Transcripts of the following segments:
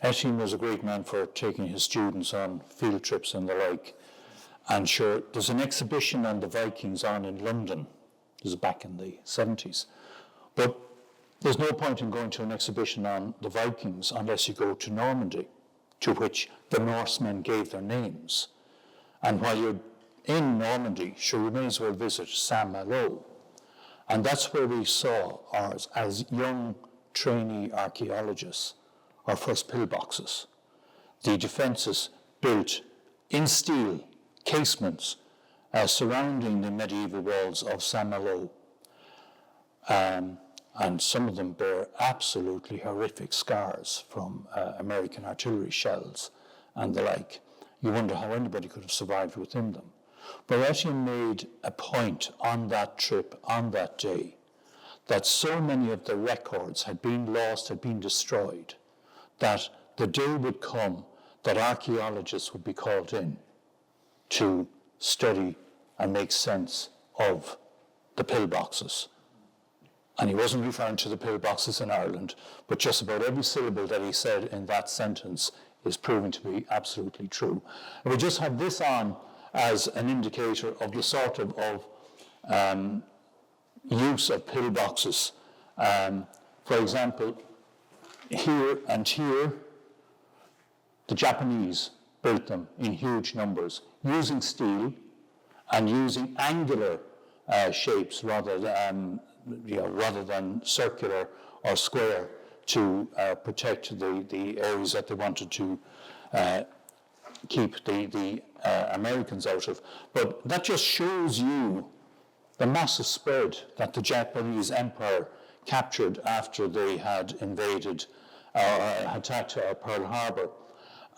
Etienne was a great man for taking his students on field trips and the like. And sure, there's an exhibition on the Vikings on in London. This is back in the 70s. But there's no point in going to an exhibition on the Vikings unless you go to Normandy, to which the Norsemen gave their names. And while you're in Normandy, sure, you may as well visit Saint-Malo. And that's where we saw, as young trainee archaeologists, our first pillboxes. The defences built in steel, casements, surrounding the medieval walls of Saint-Malo. And some of them bear absolutely horrific scars from American artillery shells and the like. You wonder how anybody could have survived within them. But Etienne made a point on that trip, on that day, that so many of the records had been lost, had been destroyed, that the day would come that archaeologists would be called in to study and make sense of the pillboxes. And he wasn't referring to the pillboxes in Ireland, but just about every syllable that he said in that sentence is proving to be absolutely true. And we just have this on as an indicator of the sort of use of pillboxes. For example, here and here, the Japanese built them in huge numbers, using steel and using angular shapes rather than circular or square to protect the areas that they wanted to keep the Americans out of. But that just shows you the massive spread that the Japanese Empire captured after they had invaded attacked Pearl Harbor.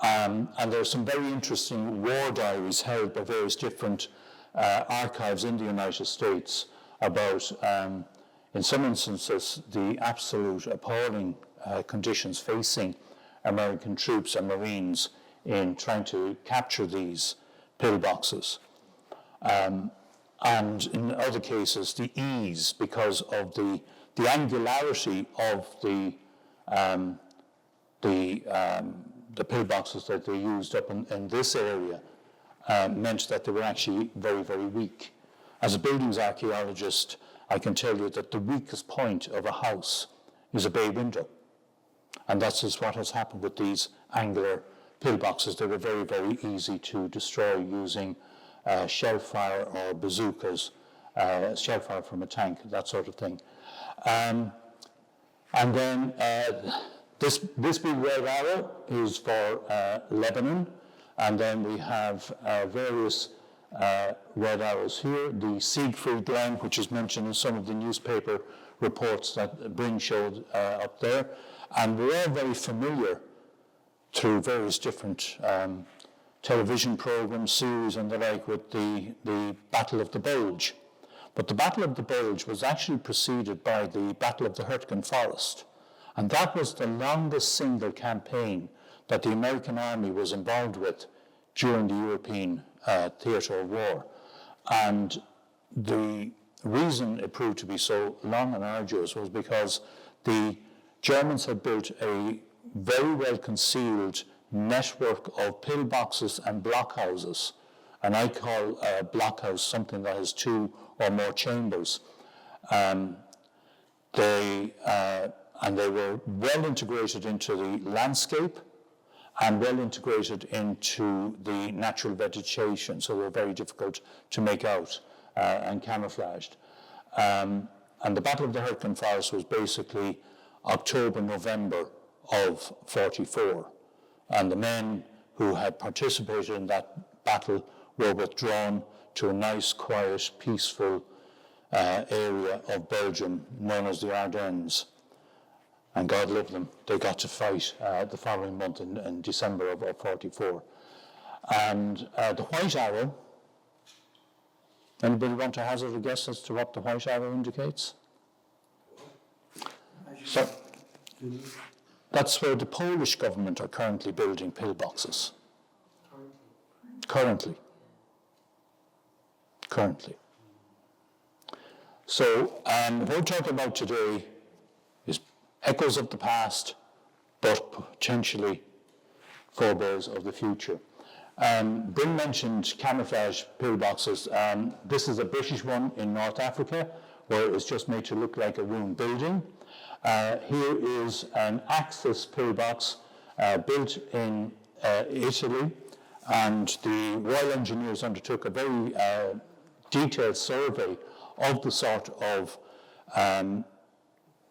And there are some very interesting war diaries held by various different archives in the United States about, in some instances, the absolute appalling conditions facing American troops and Marines in trying to capture these pillboxes. And in other cases, the ease, because of the angularity of the pillboxes that they used up in this area, meant that they were actually very, very weak. As a buildings archaeologist, I can tell you that the weakest point of a house is a bay window. And that's just what has happened with these angular pillboxes. They were very, very easy to destroy using shell fire or bazookas, shell fire from a tank, that sort of thing. And then this big red arrow is for Lebanon. And then we have various red arrows here. The Siegfried Glen, which is mentioned in some of the newspaper reports that Bryn showed up there. And we're all very familiar through various different television programs, series and the like with the Battle of the Bulge. But the Battle of the Bulge was actually preceded by the Battle of the Hurtgen Forest. And that was the longest single campaign that the American Army was involved with during the European theatre of war. And the reason it proved to be so long and arduous was because the Germans had built a very well concealed network of pillboxes and blockhouses. And I call a blockhouse something that has 2 or more chambers. They were well integrated into the landscape and well integrated into the natural vegetation, so they were very difficult to make out and camouflaged. And the Battle of the Hurtgen Forest was basically October, November of 44. And the men who had participated in that battle were withdrawn to a nice, quiet, peaceful area of Belgium known as the Ardennes. And God love them, they got to fight the following month in December of 44. And the white arrow, anybody want to hazard a guess as to what the white arrow indicates? So, that's where the Polish government are currently building pillboxes. Currently. So, what we're talking about today is echoes of the past, but potentially forebears of the future. Bryn mentioned camouflage pillboxes. This is a British one in North Africa, where it's just made to look like a ruined building. Here is an Axis pillbox built in Italy, and the Royal Engineers undertook a very detailed survey of the sort of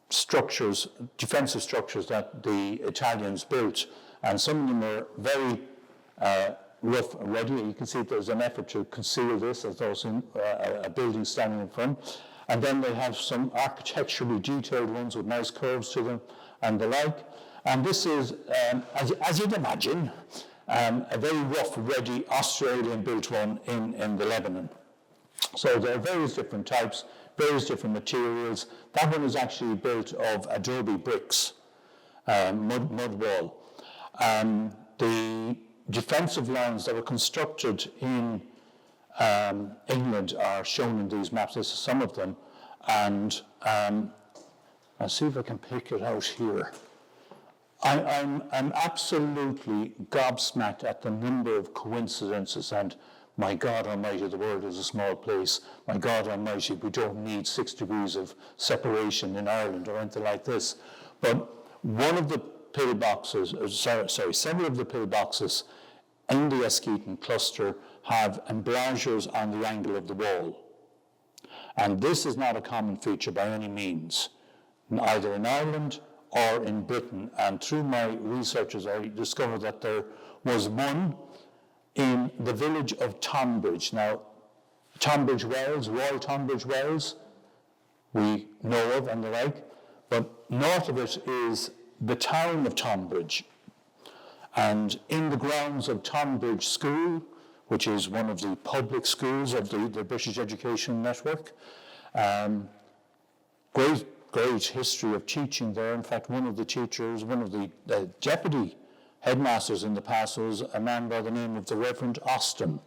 structures, defensive structures that the Italians built, and some of them are very rough and ready. You can see there's an effort to conceal this as though it's a building standing in front. And then they have some architecturally detailed ones with nice curves to them and the like. And this is, as you'd imagine, a very rough, ready Australian-built one in the Lebanon. So there are various different types, various different materials. That one is actually built of adobe bricks, mud wall. The defensive lines that were constructed in England are shown in these maps. This is some of them, and I'll see if I can pick it out here. I'm absolutely gobsmacked at the number of coincidences, and my God Almighty, the world is a small place. My God Almighty, we don't need 6 degrees of separation in Ireland or anything like this. But one of the pillboxes, several of the pillboxes in the Eskeaton cluster have embrasures on the angle of the wall. And this is not a common feature by any means, either in Ireland or in Britain. And through my researches, I discovered that there was one in the village of Tonbridge. Now, Tonbridge Wells, Royal Tonbridge Wells, we know of and the like, but north of it is the town of Tonbridge. And in the grounds of Tonbridge School, which is one of the public schools of the British Education Network, great history of teaching there. In fact, one of the teachers, one of the deputy headmasters in the past was a man by the name of the Reverend Austin,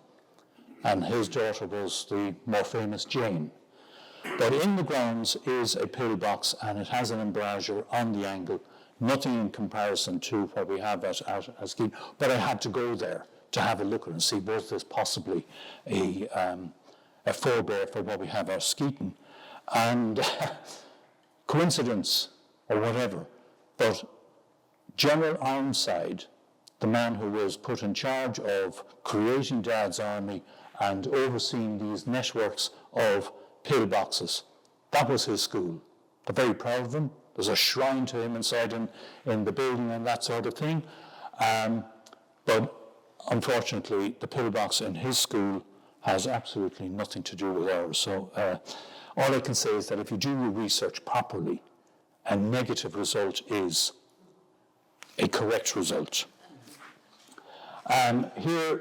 and his daughter was the more famous Jane. But in the grounds is a pillbox, and it has an embrasure on the angle, nothing in comparison to what we have at Eskeaton. But I had to go there to have a look at it and see, was this possibly a forebear for what we have at Eskeaton? And coincidence or whatever, but General Ironside, the man who was put in charge of creating Dad's army and overseeing these networks of pillboxes, that was his school. They're very proud of him. There's a shrine to him inside in the building and that sort of thing. But unfortunately, the pillbox in his school has absolutely nothing to do with ours. So all I can say is that if you do your research properly, a negative result is a correct result. Here,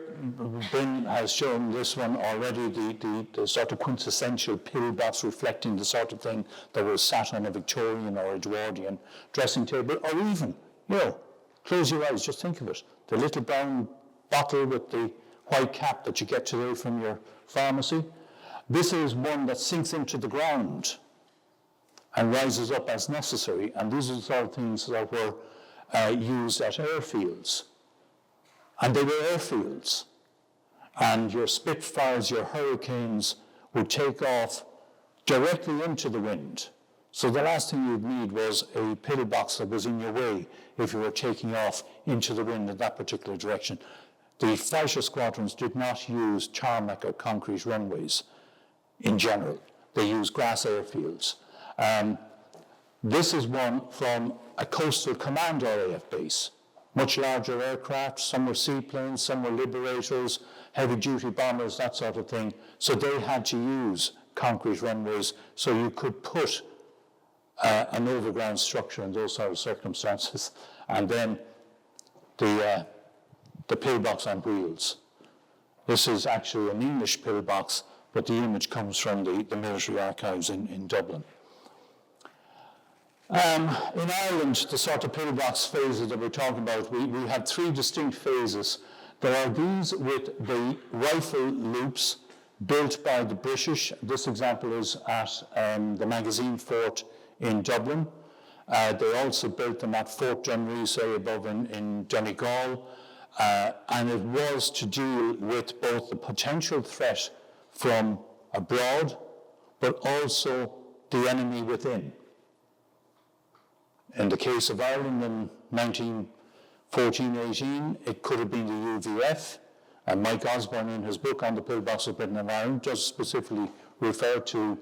Bryn has shown this one already, the sort of quintessential pillbox reflecting the sort of thing that was sat on a Victorian or Edwardian dressing table, or even, close your eyes, just think of it. The little brown bottle with the white cap that you get today from your pharmacy. This is one that sinks into the ground and rises up as necessary, and these are the sort of things that were used at airfields. And they were airfields. And your Spitfires, your Hurricanes would take off directly into the wind. So the last thing you'd need was a pillbox that was in your way if you were taking off into the wind in that particular direction. The fighter squadrons did not use tarmac or concrete runways in general. They used grass airfields. This is one from a coastal command RAF base. Much larger aircraft, some were seaplanes, some were Liberators, heavy-duty bombers, that sort of thing. So they had to use concrete runways so you could put an overground structure in those sort of circumstances. And then the pillbox on wheels. This is actually an English pillbox, but the image comes from the military archives in Dublin. In Ireland, the sort of pillbox phases that we're talking about, we have 3 distinct phases. There are these with the rifle loops built by the British. This example is at the Magazine Fort in Dublin. They also built them at Fort Dunree, say above in Donegal. and it was to deal with both the potential threat from abroad, but also the enemy within. In the case of Ireland in 1914-18, it could have been the UVF, and Mike Osborne in his book on the pillbox of Britain and Ireland does specifically refer to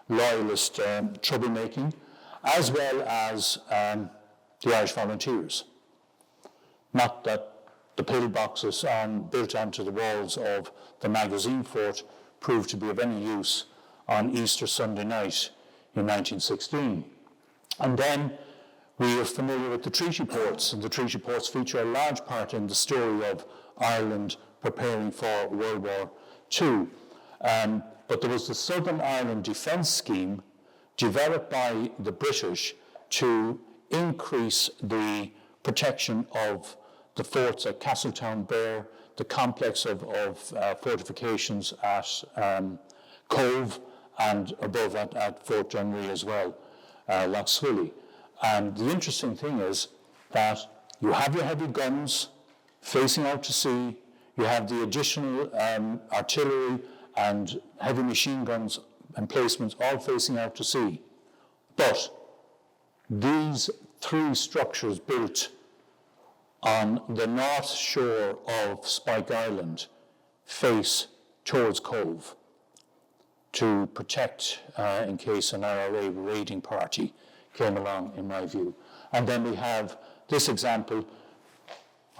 loyalist troublemaking, as well as the Irish Volunteers. Not that the pillboxes built onto the walls of the magazine fort proved to be of any use on Easter Sunday night in 1916. And then we are familiar with the treaty ports, and the treaty ports feature a large part in the story of Ireland preparing for World War II. But there was the Southern Ireland Defence Scheme developed by the British to increase the protection of the forts at Castletown Bear, the complex of fortifications at Cove, and above at Fort Dunree as well, Lough Swilly. And the interesting thing is that you have your heavy guns facing out to sea, you have the additional artillery and heavy machine guns emplacements all facing out to sea. But these three structures built on the north shore of Spike Island face towards Cove to protect in case an IRA raiding party came along, in my view. And then we have this example.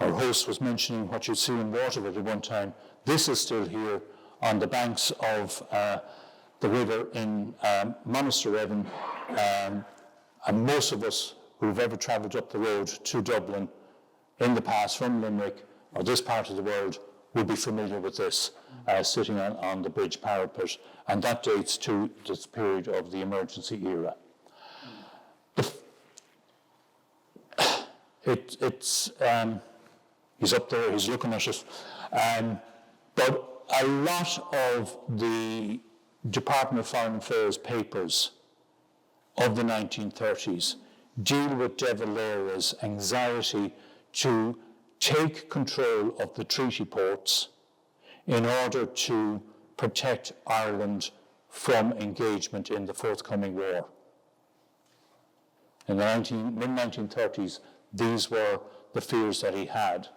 Our host was mentioning what you'd see in Waterford at one time. This is still here on the banks of the river in Monasterevin, and most of us who've ever travelled up the road to Dublin in the past from Limerick or this part of the world will be familiar with this, sitting on the bridge parapet, and that dates to this period of the emergency era. He's up there, he's looking at us. But a lot of the Department of Foreign Affairs papers of the 1930s deal with De Valera's anxiety to take control of the treaty ports in order to protect Ireland from engagement in the forthcoming war. In the mid-1930s, these were the fears that he had.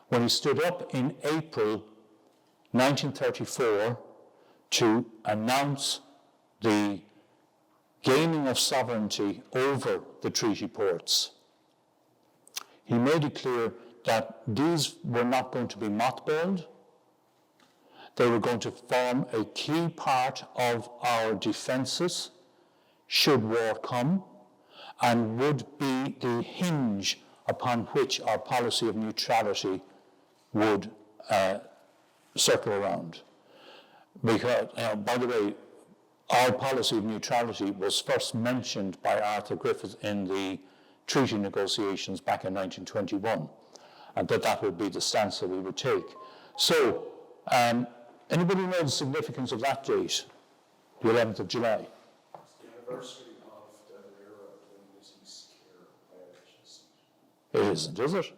When he stood up in April 1934 to announce the gaining of sovereignty over the treaty ports, he made it clear that these were not going to be mothballed. They were going to form a key part of our defences should war come, and would be the hinge upon which our policy of neutrality would circle around. Because, by the way, our policy of neutrality was first mentioned by Arthur Griffith in the treaty negotiations back in 1921, and that would be the stance that we would take. So, anybody know the significance of that date, the 11th of July? It's the anniversary of the era when Mrs. Clare by-election seat. It isn't, is it?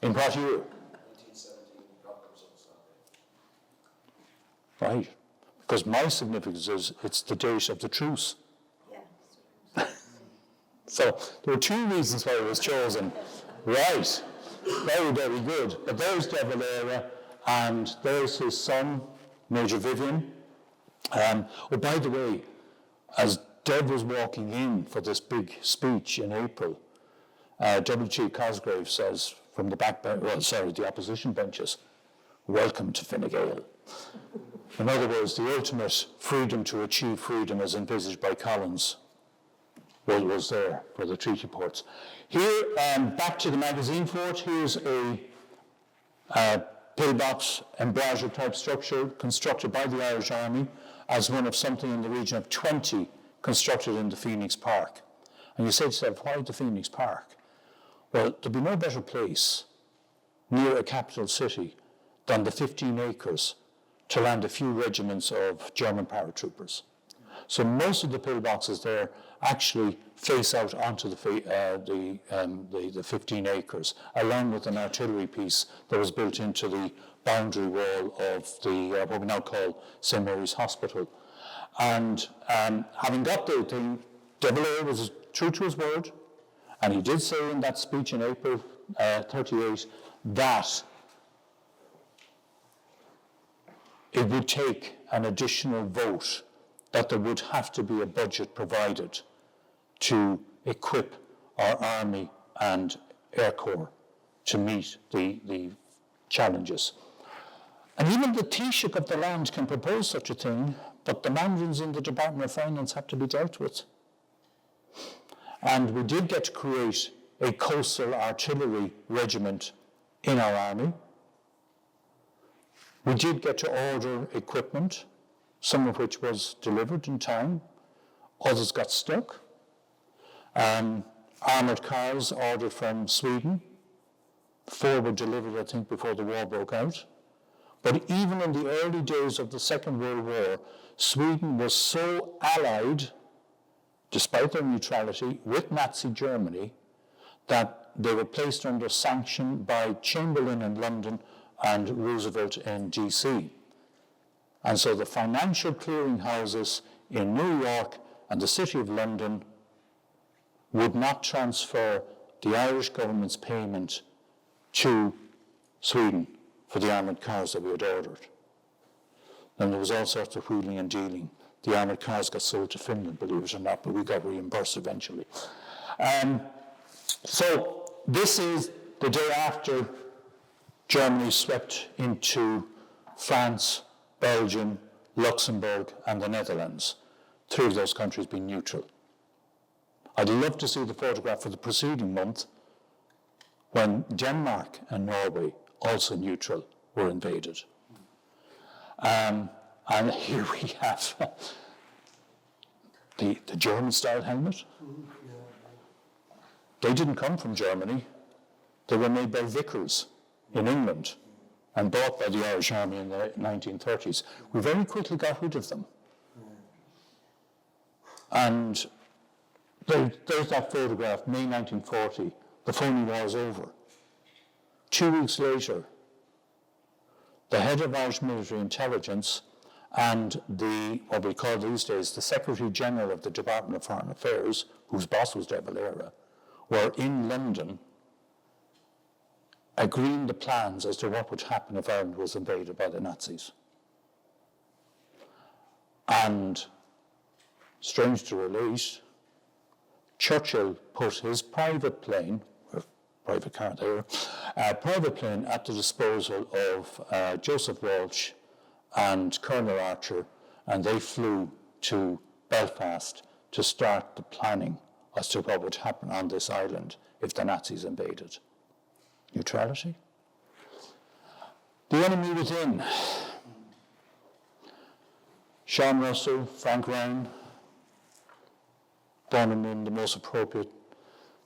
In what year? 1917, got the results that day. Right. Because my significance is it's the date of the truce. Yeah. So there were two reasons why it was chosen. Right. Very, very good. But there's De Valera, and there's his son, Major Vivian. Oh, by the way, as Dev was walking in for this big speech in April, W.G. Cosgrave says from the the opposition benches, "Welcome to Fine Gael." In other words, the ultimate freedom to achieve freedom as envisaged by Collins was there for the treaty ports. Here, back to the magazine fort, here's a pillbox embrasure type structure constructed by the Irish Army as one of something in the region of 20 constructed in the Phoenix Park. And you say to yourself, why the Phoenix Park? Well, there'd be no better place near a capital city than the 15 acres to land a few regiments of German paratroopers. So most of the pillboxes there actually face out onto the 15 acres, along with an artillery piece that was built into the boundary wall of the what we now call St. Mary's Hospital. And having got the thing, De Valera was true to his word, and he did say in that speech in April 38 that it would take an additional vote, that there would have to be a budget provided to equip our army and air corps to meet the challenges. And even the Taoiseach of the land can propose such a thing, but the mandarins in the Department of Finance have to be dealt with. And we did get to create a coastal artillery regiment in our army. We did get to order equipment, some of which was delivered in time, others got stuck. Armoured cars ordered from Sweden, 4 were delivered, I think, before the war broke out. But even in the early days of the Second World War, Sweden was so allied, despite their neutrality, with Nazi Germany, that they were placed under sanction by Chamberlain in London and Roosevelt in DC. And so the financial clearinghouses in New York and the City of London would not transfer the Irish government's payment to Sweden for the armoured cars that we had ordered. Then there was all sorts of wheeling and dealing. The armoured cars got sold to Finland, believe it or not, but we got reimbursed eventually. So this is the day after Germany swept into France, Belgium, Luxembourg, and the Netherlands, 3 of those countries being neutral. I'd love to see the photograph for the preceding month when Denmark and Norway, also neutral, were invaded. And here we have the German-style helmet. They didn't come from Germany. They were made by Vickers in England and bought by the Irish Army in the 1930s. We very quickly got rid of them. And there's that photograph, May 1940. The phony war is over. 2 weeks later, the head of Irish military intelligence and what we call these days the Secretary General of the Department of Foreign Affairs, whose boss was De Valera, were in London agreeing the plans as to what would happen if Ireland was invaded by the Nazis. And, strange to relate, Churchill put his private plane, private car there, private plane at the disposal of Joseph Walsh and Colonel Archer, and they flew to Belfast to start the planning as to what would happen on this island if the Nazis invaded. Neutrality. The enemy within. Sean Russell, Frank Ryan, born in the most appropriate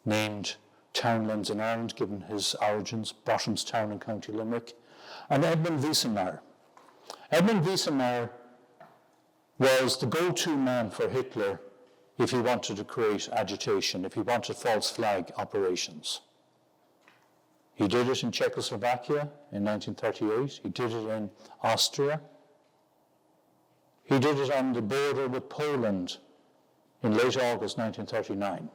named townlands in Ireland, given his origins, Bottomstown in County Limerick, and Edmund Wiesenmayer. Edmund Wiesenmayer was the go-to man for Hitler if he wanted to create agitation, if he wanted false flag operations. He did it in Czechoslovakia in 1938. He did it in Austria. He did it on the border with Poland in late August 1939.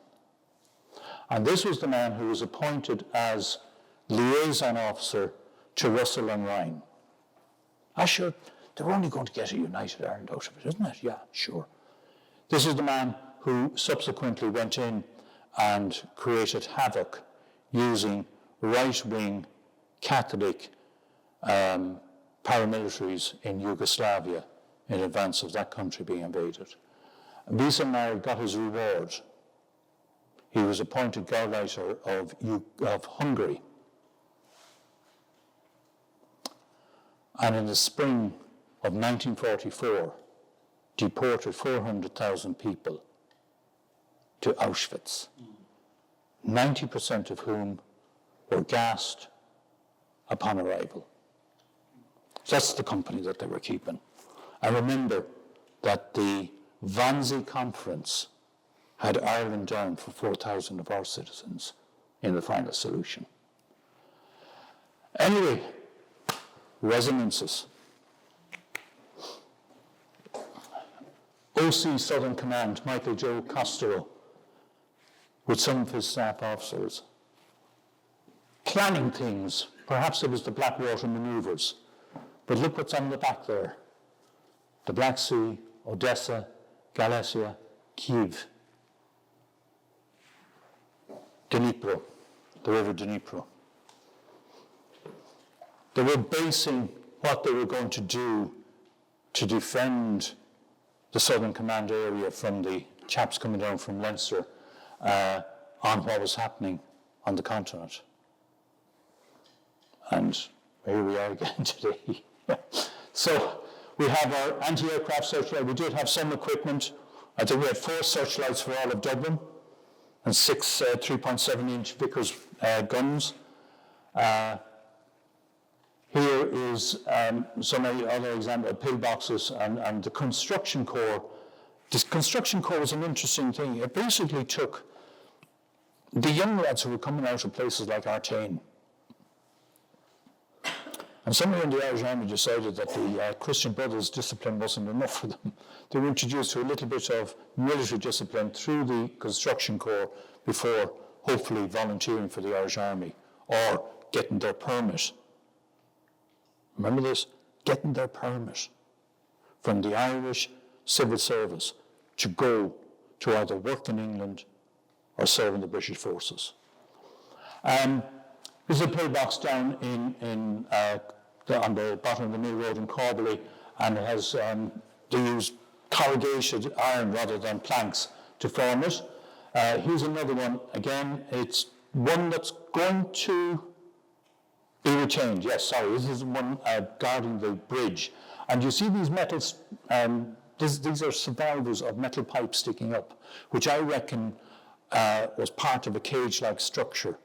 And this was the man who was appointed as liaison officer to Russell and Ryan. Sure, they were only going to get a united Ireland out of it, isn't it? Yeah, sure. This is the man who subsequently went in and created havoc using right-wing Catholic paramilitaries in Yugoslavia in advance of that country being invaded. Wiesenmayer got his reward. He was appointed Gauleiter of Hungary. And in the spring of 1944, deported 400,000 people to Auschwitz, 90% of whom were gassed upon arrival. So that's the company that they were keeping. I remember that the Wannsee Conference had Ireland down for 4,000 of our citizens in the final solution. Anyway, resonances. OC Southern Command, Michael Joe Costello, with some of his staff officers, planning things. Perhaps it was the Blackwater manoeuvres, but look what's on the back there. The Black Sea, Odessa, Galicia, Kiev, Dnipro, the river Dnipro. They were basing what they were going to do to defend the Southern Command area from the chaps coming down from Leinster on what was happening on the continent. And here we are again today. So we have our anti-aircraft searchlight. We did have some equipment. I think we had 4 searchlights for all of Dublin and 6 3.7-inch Vickers guns. Here is some other example of pillboxes and the construction corps. This construction corps was an interesting thing. It basically took the young lads who were coming out of places like Artane, and somewhere in the Irish Army decided that the Christian Brothers discipline wasn't enough for them. They were introduced to a little bit of military discipline through the construction corps before hopefully volunteering for the Irish Army or getting their permit. Remember this? Getting their permit from the Irish Civil Service to go to either work in England or serve in the British forces. There's a pillbox down on the bottom of the Mill Road in Corbley, and it has, they use corrugated iron rather than planks to form it. Here's another one. Again, it's one that's going to be retained. Yes, sorry, this is one guarding the bridge. And you see these metals, these are survivors of metal pipes sticking up, which I reckon was part of a cage-like structure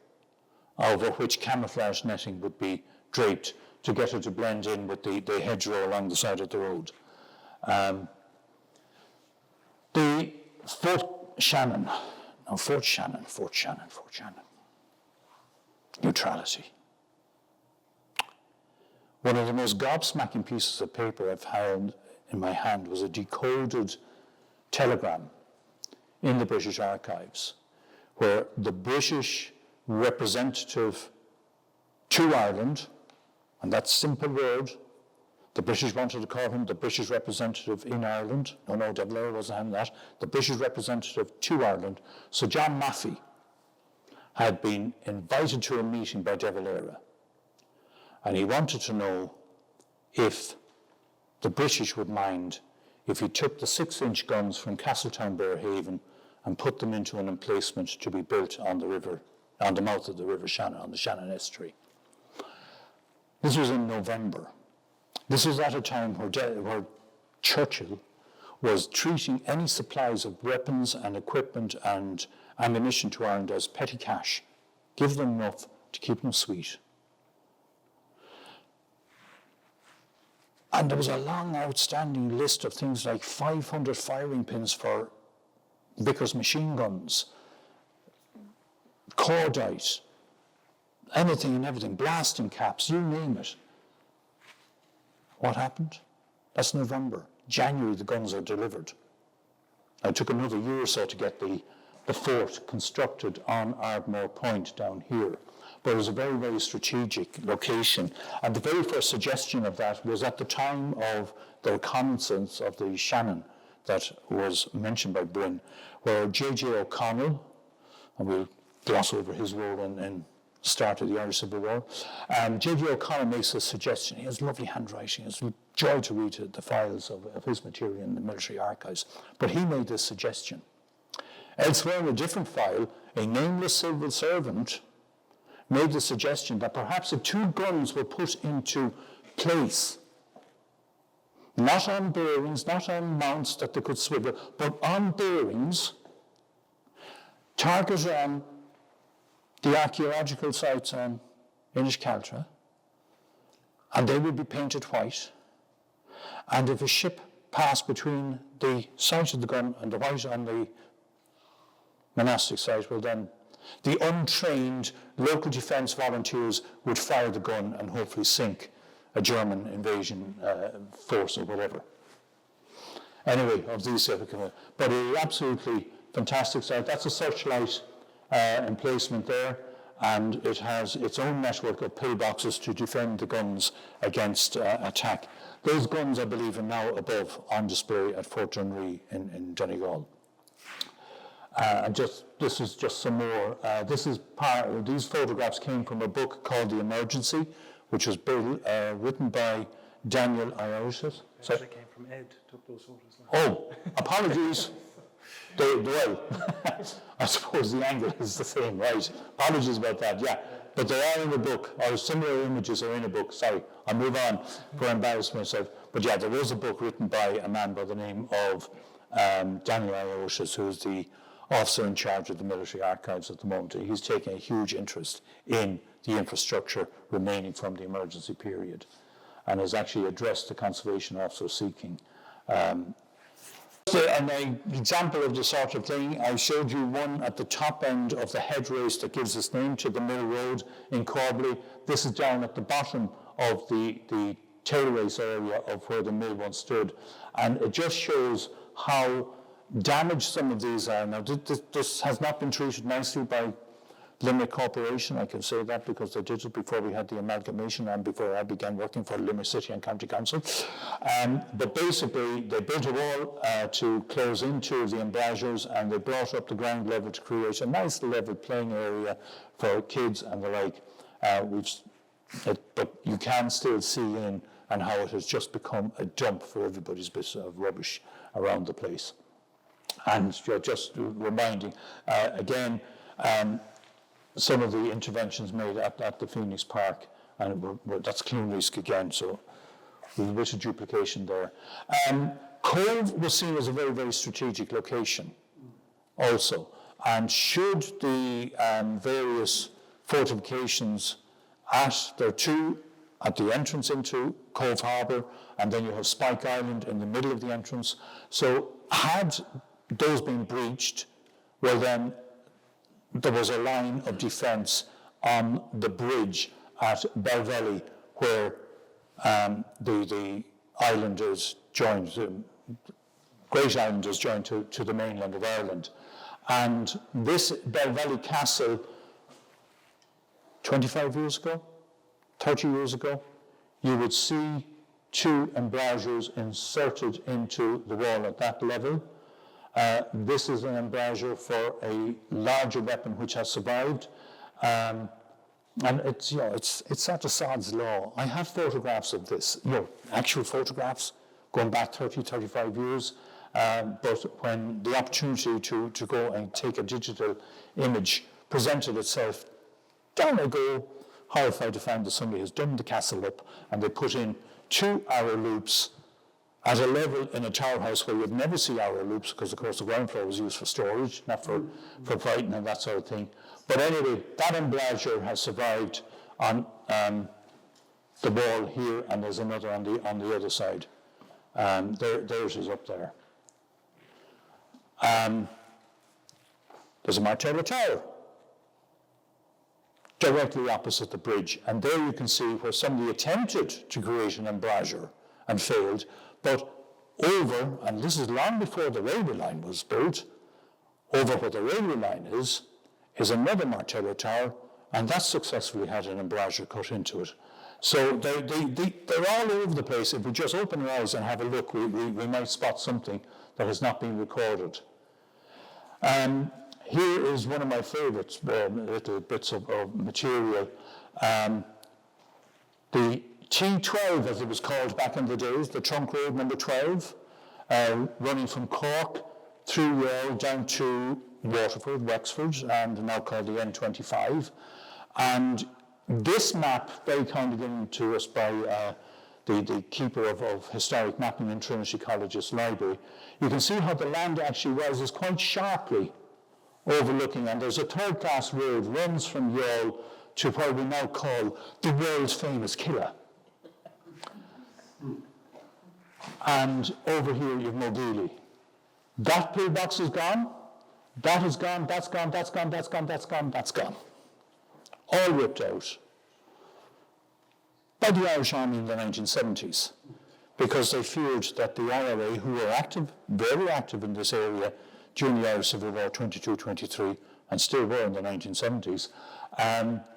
over which camouflage netting would be draped to get it to blend in with the hedgerow along the side of the road. The Fort Shannon. Neutrality. One of the most gobsmacking pieces of paper I've found in my hand was a decoded telegram in the British archives where the British representative to Ireland, and that simple word, the British wanted to call him the British representative in Ireland. No, De Valera wasn't having that. The British representative to Ireland. So John Maffey had been invited to a meeting by De Valera, and he wanted to know if the British would mind if he took the 6-inch guns from Castletown Bearhaven and put them into an emplacement to be built on the river, on the mouth of the River Shannon, on the Shannon Estuary. This was in November. This was at a time where Churchill was treating any supplies of weapons and equipment and ammunition to Ireland as petty cash. Give them enough to keep them sweet. And there was a long outstanding list of things like 500 firing pins for Vickers machine guns, cordite, anything and everything, blasting caps, you name it. What happened? That's November. January, the guns are delivered. It took another year or so to get the fort constructed on Ardmore Point down here. But it was a very, very strategic location. And the very first suggestion of that was at the time of the reconnaissance of the Shannon that was mentioned by Bryn, where J.J. O'Connell, and we'll gloss over his role in the start of the Irish Civil War, J.J. O'Connell makes a suggestion. He has lovely handwriting. It's a joy to read the files of his material in the military archives. But he made this suggestion. Elsewhere in a different file, a nameless civil servant made the suggestion that perhaps if 2 guns were put into place, not on bearings, not on mounts that they could swivel, but on bearings, target on the archaeological sites on Ennis, and they would be painted white. And if a ship passed between the sight of the gun and the white on the monastic site, well then the untrained local defence volunteers would fire the gun and hopefully sink a German invasion force or whatever. Anyway, of these but it is absolutely fantastic site. That's a searchlight emplacement there, and it has its own network of pillboxes to defend the guns against attack. Those guns, I believe, are now above on display at Fort Dunree in Donegal. And this is just some more. These photographs came from a book called The Emergency, which was written by Daniel Iotis. So it came from Ed, took those photos. Oh, apologies. Well, I suppose the angle is the same, right? Apologies about that, yeah. But they are in the book, or similar images are in a book. Sorry, I'll move on for embarrassing myself. But yeah, there was a book written by a man by the name of Daniel Iotis, who's the officer in charge of the military archives at the moment. He's taking a huge interest in the infrastructure remaining from the emergency period, and has actually addressed the conservation officer seeking. An example of the sort of thing, I showed you one at the top end of the head race that gives its name to the Mill Road in Corbley. This is down at the bottom of the tail race area of where the mill once stood, and it just shows how damaged some of these are. Now, this has not been treated nicely by Limerick Corporation. I can say that because they did it before we had the amalgamation and before I began working for Limerick City and County Council. But basically, they built a wall to close into the embrasures, and they brought up the ground level to create a nice level playing area for kids and the like. But you can still see in and how it has just become a dump for everybody's bits of rubbish around the place. And just reminding, again, some of the interventions made at the Phoenix Park, and that's Clunrisk again, so there's a bit of duplication there. Cove was seen as a very, very strategic location also, and should the various fortifications there are two at the entrance into Cove Harbour, and then you have Spike Island in the middle of the entrance. So had those been breached, well then there was a line of defence on the bridge at Belvelly where the islanders joined, Great Islanders joined to the mainland of Ireland. And this Belvelly Castle, 25 years ago, 30 years ago, you would see two embrasures inserted into the wall at that level. This is an embrasure for a larger weapon which has survived, and it's at Assad's law. I have photographs of this, actual photographs going back 30, 35 years. But when the opportunity to go and take a digital image presented itself, down I go, horrified to find that somebody has done the castle up, and they put in two arrow loops at a level in a tower house where you'd never see arrow loops, because of course the ground floor was used for storage, not for fighting and that sort of thing. But anyway, that embrasure has survived on the wall here, and there's another on the other side. Theirs is up there. There's a Martello Tower directly opposite the bridge, and there you can see where somebody attempted to create an embrasure and failed, but over, and this is long before the railway line was built, over where the railway line is another Martello Tower, and that successfully had an embrasure cut into it. So they're all over the place. If we just open our eyes and have a look, we might spot something that has not been recorded. Here is one of my favourites, little bits of material. The T12, as it was called back in the days, the trunk road number 12, running from Cork through Yale down to Waterford, Wexford, and now called the N25. And this map, very kindly given to us by the keeper of historic mapping in Trinity College's library, you can see how the land actually rises quite sharply, overlooking, and there's a third-class road runs from Yale to what we now call the world's famous Killa. And over here you have Mogeely. That pillbox is gone. That is gone, that's gone, that's gone, that's gone, that's gone, that's gone. All ripped out by the Irish Army in the 1970s, because they feared that the IRA, who were active, very active in this area during the Irish Civil War 22-23, and still were in the 1970s,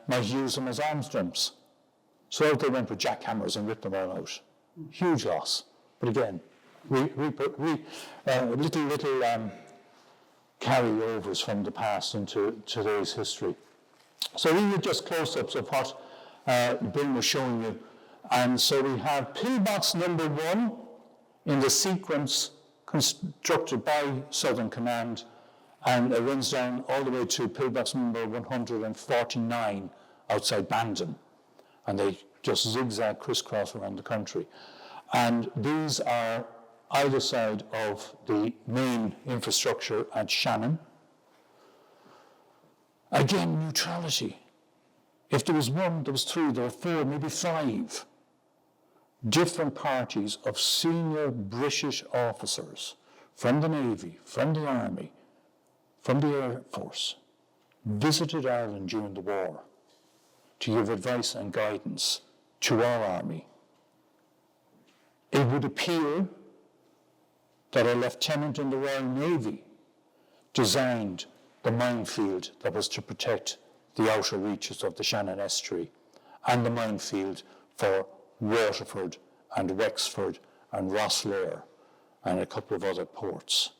might use them as arms dumps. So they went with jackhammers and ripped them all out. Huge loss. But again, little carryovers from the past into today's history. So these are just close-ups of what Bryn was showing you. And so we have pillbox number 1 in the sequence constructed by Southern Command, and it runs down all the way to pillbox number 149 outside Bandon. And they just zigzag crisscross around the country. And these are either side of the main infrastructure at Shannon. Again, neutrality. If there was 1, there was 3, there were 4, maybe 5 different parties of senior British officers from the Navy, from the Army, from the Air Force, visited Ireland during the war to give advice and guidance to our army. It would appear that a lieutenant in the Royal Navy designed the minefield that was to protect the outer reaches of the Shannon Estuary, and the minefield for Waterford and Wexford and Rosslare and a couple of other ports.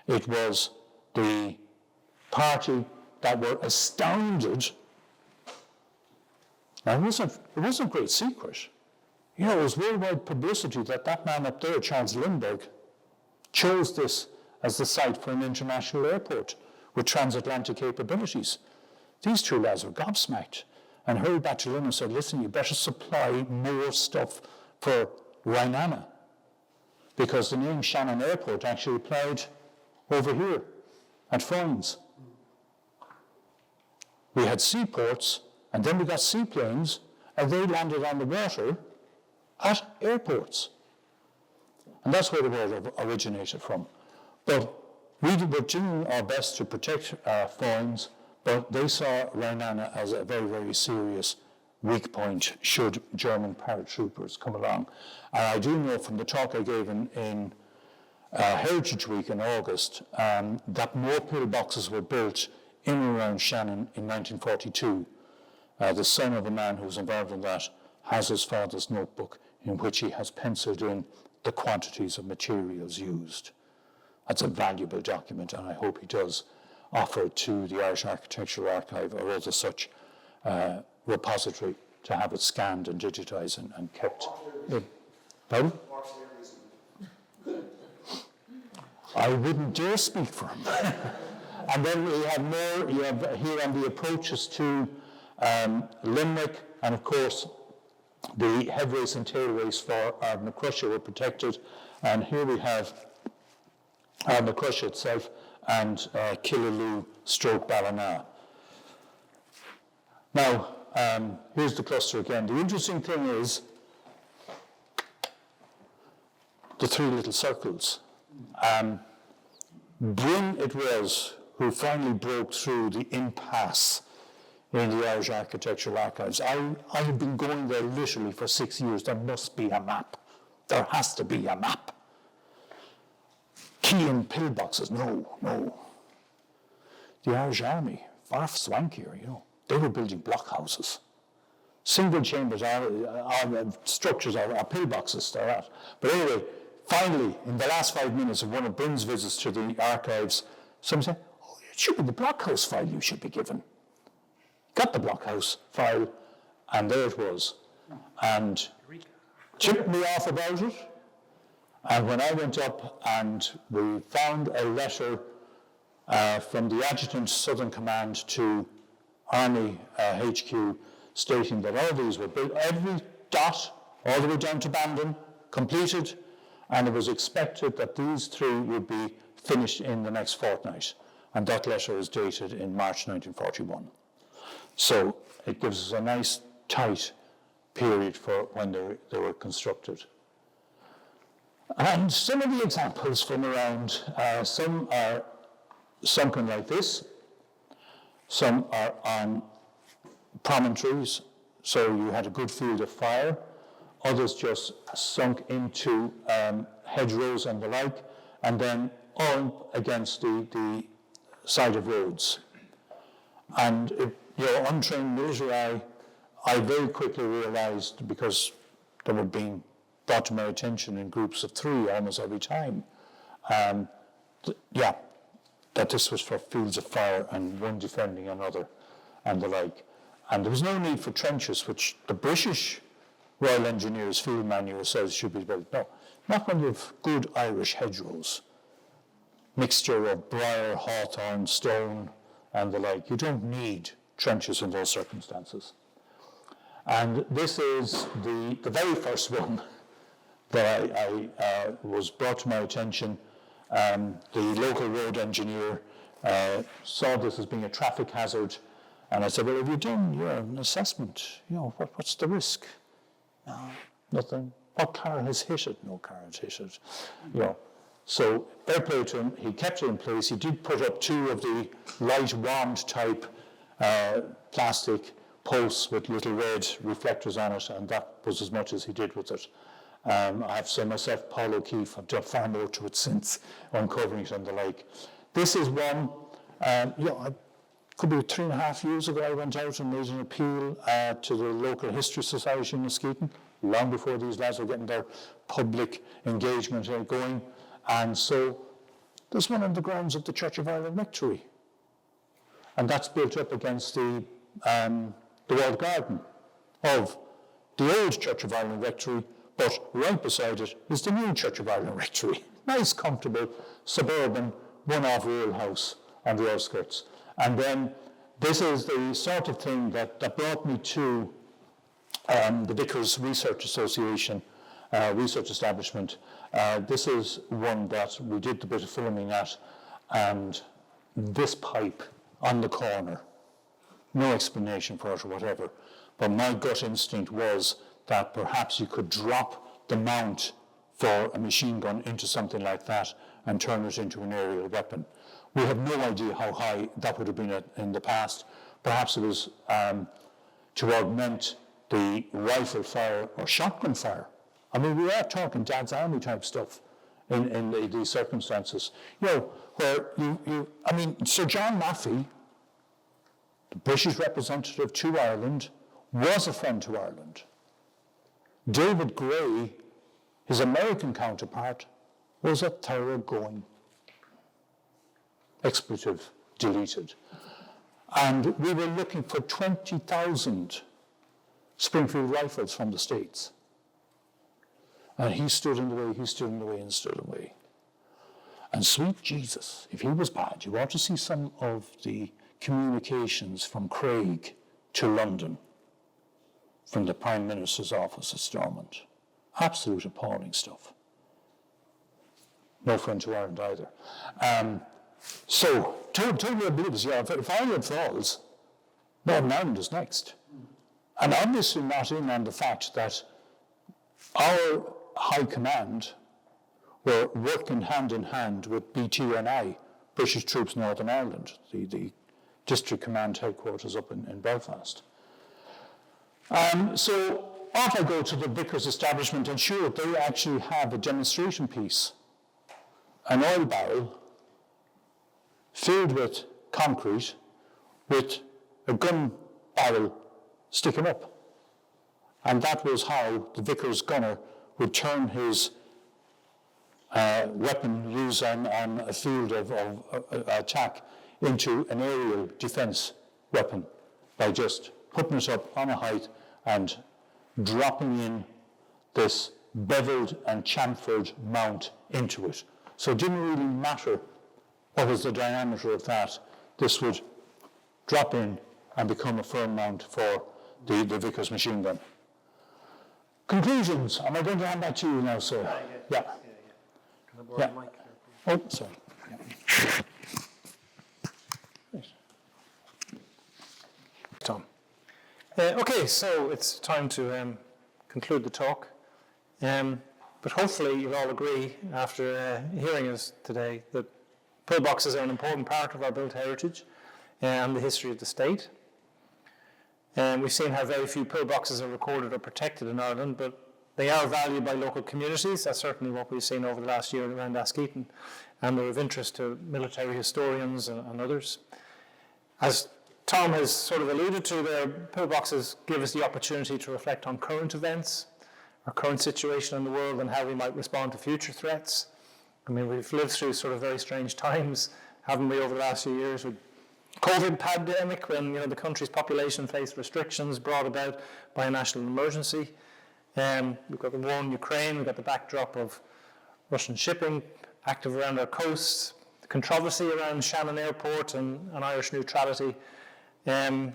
It was the party that were astounded. Now, it wasn't great secret. You know, it was worldwide publicity that man up there, Charles Lindbergh, chose this as the site for an international airport with transatlantic capabilities. These 2 lads were gobsmacked and hurried back to London and said, listen, you better supply more stuff for Rhinana, because the name Shannon Airport actually applied over here at Foynes. We had seaports, and then we got seaplanes, and they landed on the water at airports. And that's where the word originated from. But we were doing our best to protect Foynes, but they saw Rhinana as a very, very serious weak point should German paratroopers come along. And I do know from the talk I gave in Heritage Week in August that more pillboxes were built in and around Shannon in 1942. The son of a man who was involved in that has his father's notebook in which he has penciled in the quantities of materials used. That's a valuable document, and I hope he does offer it to the Irish Architectural Archive or other such repository to have it scanned and digitized and kept. Pardon? I wouldn't dare speak for him. And then we have more, you have here on the approaches to Limerick, and of course the headrace and tailrace for Ardnacrusha were protected, and here we have Ardnacrusha itself and Killaloe / Ballina. Now, here's the cluster again. The interesting thing is the 3 little circles. Bryn it was who finally broke through the impasse in the Irish Architectural Archives. I have been going there literally for 6 years. There must be a map. There has to be a map. Key in pillboxes, no. The Irish Army, far swankier, you know. They were building blockhouses. Single chambers structures are pillboxes, they're at. But anyway, finally, in the last 5 minutes of one of Bryn's visits to the archives, someone said, oh, it should be the blockhouse file you should be given. Got the blockhouse file, and there it was. And tipped me off about it. And when I went up and we found a letter from the Adjutant Southern Command to Army HQ stating that all these were built, every dot, all the way down to Bandon, completed, and it was expected that these 3 would be finished in the next fortnight. And that letter is dated in March 1941. So it gives us a nice, tight period for when they were constructed. And some of the examples from around, some are sunken like this. Some are on promontories, so you had a good field of fire. Others just sunk into hedgerows and the like, and then all against the side of roads. And untrained military eye, I very quickly realised, because they were being brought to my attention in groups of 3 almost every time, that this was for fields of fire and one defending another and the like. And there was no need for trenches, which the British Royal Engineers Field Manual says should be built. No, not when you have good Irish hedgerows, mixture of briar, hawthorn, stone, and the like. You don't need trenches in those circumstances. And this is the very first one that I was brought to my attention. The local road engineer saw this as being a traffic hazard, and I said, well, have you done an assessment? What's the risk? No, nothing. What car has hit it? No car has hit it. So fair play to him. He kept it in place. He did put up 2 of the light wand type plastic posts with little red reflectors on it, and that was as much as he did with it. I have to say myself, Paul O'Keefe, I've done far more to it since, uncovering it and the like. This is one, could be 3.5 years ago, I went out and made an appeal to the local history society in Muskegon, long before these lads were getting their public engagement going. And so there's one on the grounds of the Church of Ireland Rectory. And that's built up against the walled garden of the old Church of Ireland Rectory, but right beside it is the new Church of Ireland Rectory. Nice, comfortable, suburban, one-off rural house on the outskirts. And then this is the sort of thing that brought me to the Vickers Research Association, research establishment. This is one that we did a bit of filming at, and this pipe on the corner, no explanation for it or whatever, but my gut instinct was that perhaps you could drop the mount for a machine gun into something like that and turn it into an aerial weapon. We have no idea how high that would have been in the past. Perhaps it was to augment the rifle fire or shotgun fire. I mean, we are talking Dad's Army type stuff in these circumstances. Where Sir John Maffey, the British representative to Ireland, was a friend to Ireland. David Gray, his American counterpart, was a thoroughgoing expletive deleted. And we were looking for 20,000 Springfield rifles from the States. And he stood in the way, he stood in the way, and stood in the way. And sweet Jesus, if he was bad, you ought to see some of the communications from Craig to London, from the Prime Minister's office at Stormont. Absolute appalling stuff. No friend to Ireland either. So, totally oblivious, if Ireland falls, Northern Ireland is next. And obviously not in on the fact that our high command were working hand in hand with BTNI, British Troops Northern Ireland, the district command headquarters up in Belfast. So off I go to the Vickers establishment, and sure, they actually have a demonstration piece, an oil barrel filled with concrete with a gun barrel sticking up. And that was how the Vickers gunner would turn his weapon used on a field of attack into an aerial defense weapon by just putting it up on a height and dropping in this beveled and chamfered mount into it. So it didn't really matter what was the diameter of that. This would drop in and become a firm mount for the Vickers machine gun. Conclusions. Am I going to hand that to you now, sir? Yeah. Can I borrow the mic there, please? Oh, sorry. Yeah. Tom. Okay, so it's time to conclude the talk. But hopefully you'll all agree, after hearing us today, that Pillboxes are an important part of our built heritage and the history of the state. And we've seen how very few pillboxes are recorded or protected in Ireland, but they are valued by local communities. That's certainly what we've seen over the last year around Askeaton, and they're of interest to military historians and others. As Tom has sort of alluded to, the pillboxes give us the opportunity to reflect on current events, our current situation in the world, and how we might respond to future threats. I mean, we've lived through sort of very strange times, haven't we, over the last few years, with COVID pandemic, when the country's population faced restrictions brought about by a national emergency. We've got the war in Ukraine, we've got the backdrop of Russian shipping active around our coasts, the controversy around Shannon Airport and Irish neutrality, and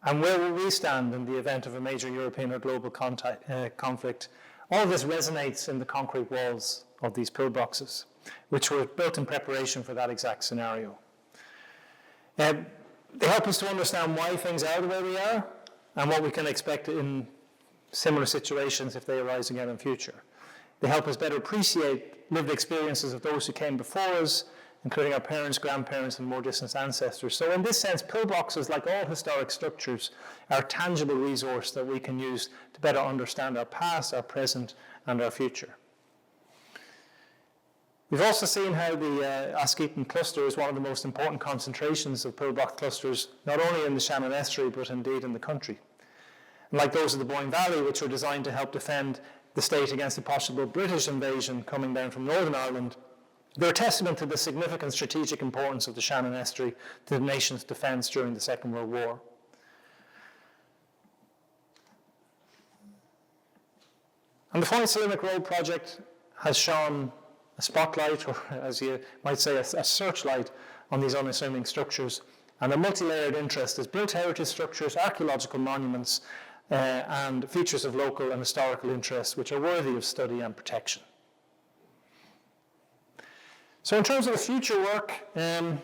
where will we stand in the event of a major European or global conflict. All of this resonates in the concrete walls of these pillboxes, which were built in preparation for that exact scenario. They help us to understand why things are the way they are and what we can expect in similar situations if they arise again in future. They help us better appreciate lived experiences of those who came before us, including our parents, grandparents, and more distant ancestors. So in this sense, pillboxes, like all historic structures, are a tangible resource that we can use to better understand our past, our present, and our future. We've also seen how the Askeaton cluster is one of the most important concentrations of pillbox clusters, not only in the Shannon Estuary, but indeed in the country. And like those of the Boyne Valley, which were designed to help defend the state against a possible British invasion coming down from Northern Ireland, they're a testament to the significant strategic importance of the Shannon Estuary to the nation's defence during the Second World War. And the Foynes to Limerick Road project has shone a spotlight, or as you might say, a searchlight on these unassuming structures and their multi-layered interest as built heritage structures, archaeological monuments, and features of local and historical interest which are worthy of study and protection. So in terms of the future work,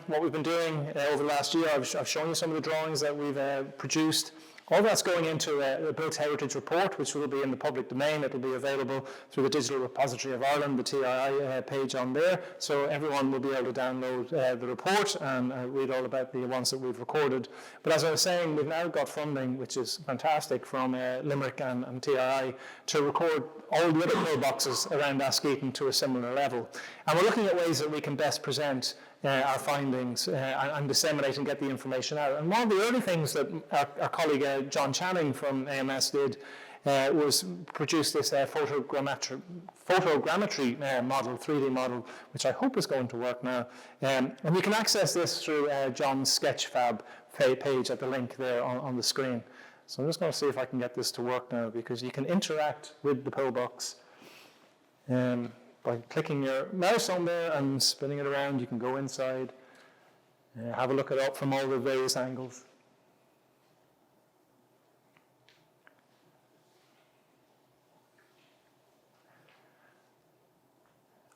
what we've been doing over the last year, I've shown you some of the drawings that we've produced. All that's going into a Built Heritage report, which will be in the public domain. It'll be available through the Digital Repository of Ireland, the TII page on there. So everyone will be able to download the report and read all about the ones that we've recorded. But as I was saying, we've now got funding, which is fantastic, from Limerick and TII to record all the other pillboxes around Askeaton to a similar level. And we're looking at ways that we can best present our findings and disseminate and get the information out. And one of the early things that our colleague John Channing from AMS did was produce this photogrammetry model, 3D model, which I hope is going to work now. And you can access this through John's Sketchfab page at the link there on the screen. So I'm just going to see if I can get this to work now, because you can interact with the pillbox. By clicking your mouse on there and spinning it around, you can go inside, have a look at it from all the various angles.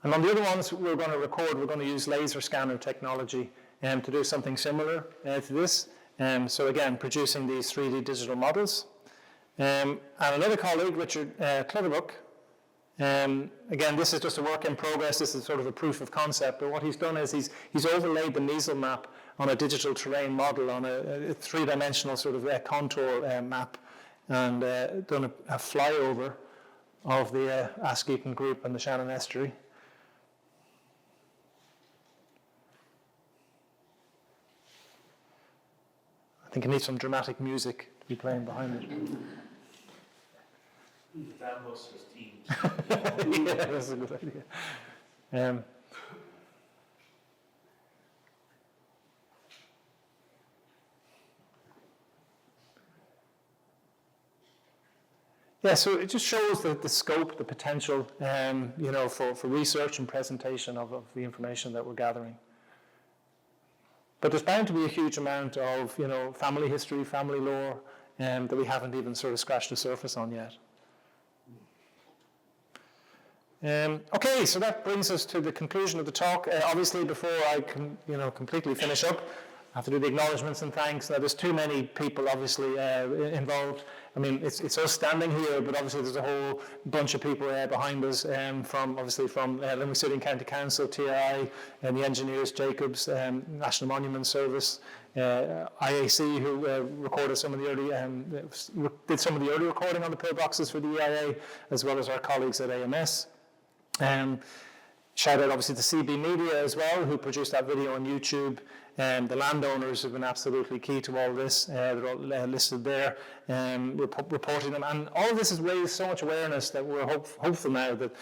And on the other ones we're going to record, we're going to use laser scanner technology to do something similar to this. So again, producing these 3D digital models. And another colleague, Richard Clutterbuck, again, this is just a work in progress. This is sort of a proof of concept. But what he's done is he's overlaid the measle map on a digital terrain model on a three-dimensional sort of contour map, and done a flyover of the Askeaton group and the Shannon Estuary. I think it needs some dramatic music to be playing behind it. That was his team. Yeah, that's a good idea. Yeah, so it just shows the scope, the potential, for research and presentation of the information that we're gathering. But there's bound to be a huge amount of, family history, family lore, that we haven't even sort of scratched the surface on yet. Okay, so that brings us to the conclusion of the talk. Obviously, before I can, completely finish up, I have to do the acknowledgements and thanks. Now, there's too many people, obviously, involved. I mean, it's us standing here, but obviously there's a whole bunch of people behind us from Limerick City and County Council, TRI, and the engineers, Jacobs, National Monument Service, IAC, who recorded some of the early, did some of the early recording on the pillboxes for the EIA, as well as our colleagues at AMS. Shout out obviously to CB Media as well, who produced that video on YouTube. The landowners have been absolutely key to all this. They're all listed there, reporting them. And all of this has raised so much awareness that we're hopeful now that,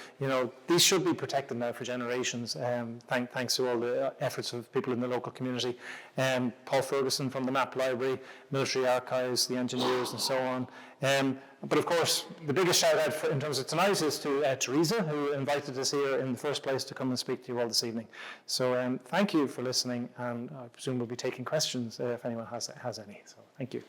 these should be protected now for generations, thanks to all the efforts of people in the local community. Paul Ferguson from the Map Library, Military Archives, the engineers, and so on. But of course, the biggest shout out in terms of tonight is to Teresa, who invited us here in the first place to come and speak to you all this evening. So thank you for listening, and I presume we'll be taking questions if anyone has any. So thank you.